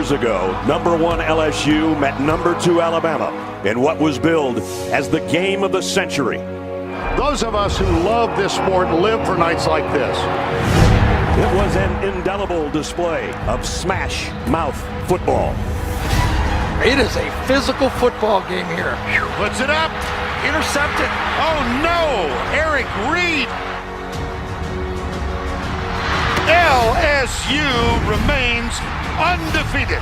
years ago, number 1 LSU met number 2 Alabama in what was billed as the game of the century. Those of us who love this sport live for nights like this. It was an indelible display of smash mouth football. It is a physical football game here. Puts it up. Intercepted. Oh no! Eric Reed. LSU remains undefeated.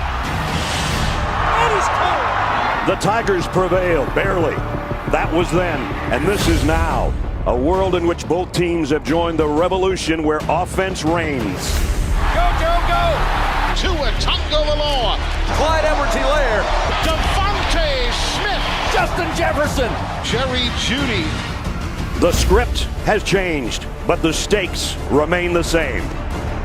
That is cold. The Tigers prevailed, barely. That was then, and this is now. A world in which both teams have joined the revolution where offense reigns. Go, go, go! Tua Tagovailoa. Clyde Edwards-Helaire. Devontae Smith. Justin Jefferson. Jerry Jeudy. The script has changed, but the stakes remain the same.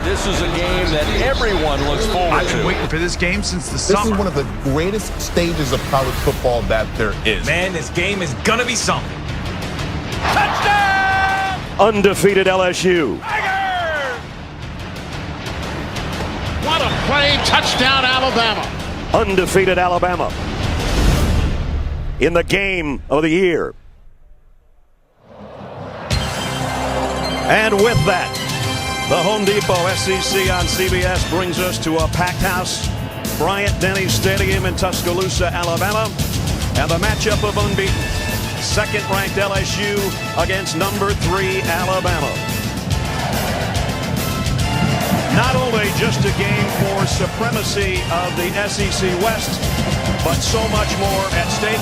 This is a game that everyone looks forward to. I've been waiting for this game since the summer. This is one of the greatest stages of college football that there is. Man, this game is gonna be something. Touchdown! Undefeated LSU. Tigers! What a play. Touchdown, Alabama. Undefeated Alabama. In the game of the year. And with that, the Home Depot SEC on CBS brings us to a packed house, Bryant-Denny Stadium in Tuscaloosa, Alabama, and the matchup of unbeaten second-ranked LSU against number 3 Alabama. Not only just a game for supremacy of the SEC West, but so much more at stake.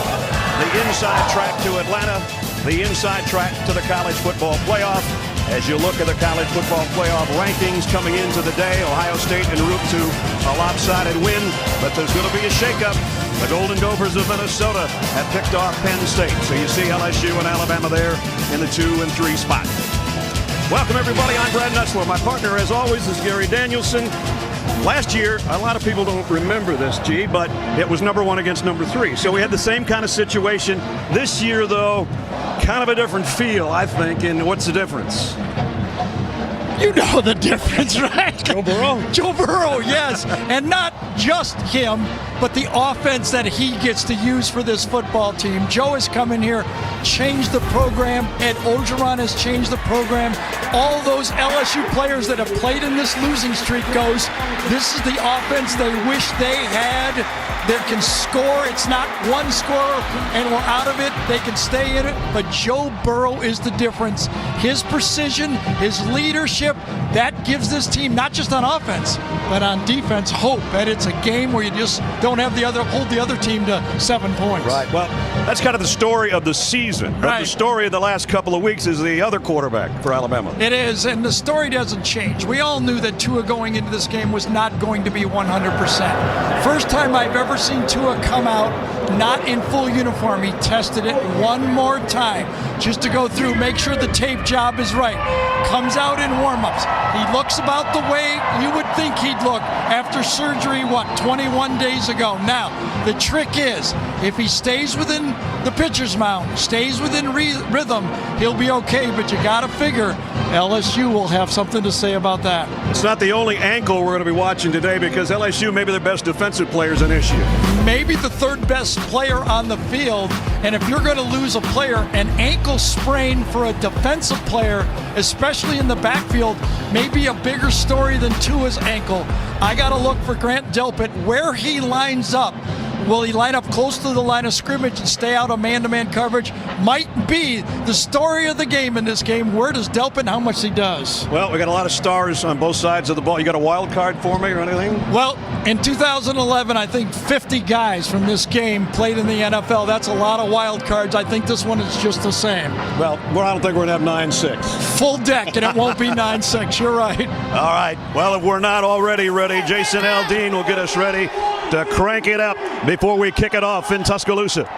The inside track to Atlanta, the inside track to the college football playoff. As you look at the college football playoff rankings coming into the day, Ohio State en route to a lopsided win, but there's going to be a shakeup. The Golden Gophers of Minnesota have picked off Penn State, so you see LSU and Alabama there in the 2 and 3 spot. Welcome, everybody. I'm Brad Nussler. My partner, as always, is Gary Danielson. Last year, a lot of people don't remember this, G, but it was number 1 against number 3. So we had the same kind of situation. This year, though, kind of a different feel, I think. And what's the difference? You know the difference, right? Joe Burrow. Joe Burrow, yes. And not just him, but the offense that he gets to use for this football team. Joe has come in here, changed the program. Ed Orgeron has changed the program. All those LSU players that have played in this losing streak goes, this is the offense they wish they had. That can score. It's not one scorer and we're out of it. They can stay in it. But Joe Burrow is the difference. His precision, his leadership, that gives this team, not just on offense, but on defense, hope that it's a game where you just don't have hold the other team to 7 points. Right. Well, that's kind of the story of the season. But the story of the last couple of weeks is the other quarterback for Alabama. It is, and the story doesn't change. We all knew that Tua going into this game was not going to be 100%. First time I've ever seen Tua come out not in full uniform. He tested it one more time just to go through, make sure the tape job is right. Comes out in warm-ups. He looks about the way you would think he'd look after surgery, 21 days ago. Now, the trick is, if he stays within the pitcher's mound, stays within rhythm, he'll be okay, but you got to figure LSU will have something to say about that. It's not the only ankle we're going to be watching today because LSU, maybe their best defensive player is an issue. Maybe the third best player on the field, and if you're going to lose a player, an ankle sprain for a defensive player, especially in the backfield, may be a bigger story than Tua's ankle. I got to look for Grant Delpit where he lines up. Will he line up close to the line of scrimmage and stay out of man-to-man coverage? Might be the story of the game in this game. Where does Delpit, how much he does? Well, we got a lot of stars on both sides of the ball. You got a wild card for me or anything? Well, in 2011, I think 50 guys from this game played in the NFL. That's a lot of wild cards. I think this one is just the same. Well, I don't think we're going to have 9-6. Full deck, and it won't be 9-6. You're right. All right. Well, if we're not already ready, Jason Aldean will get us ready to crank it up before we kick it off in Tuscaloosa.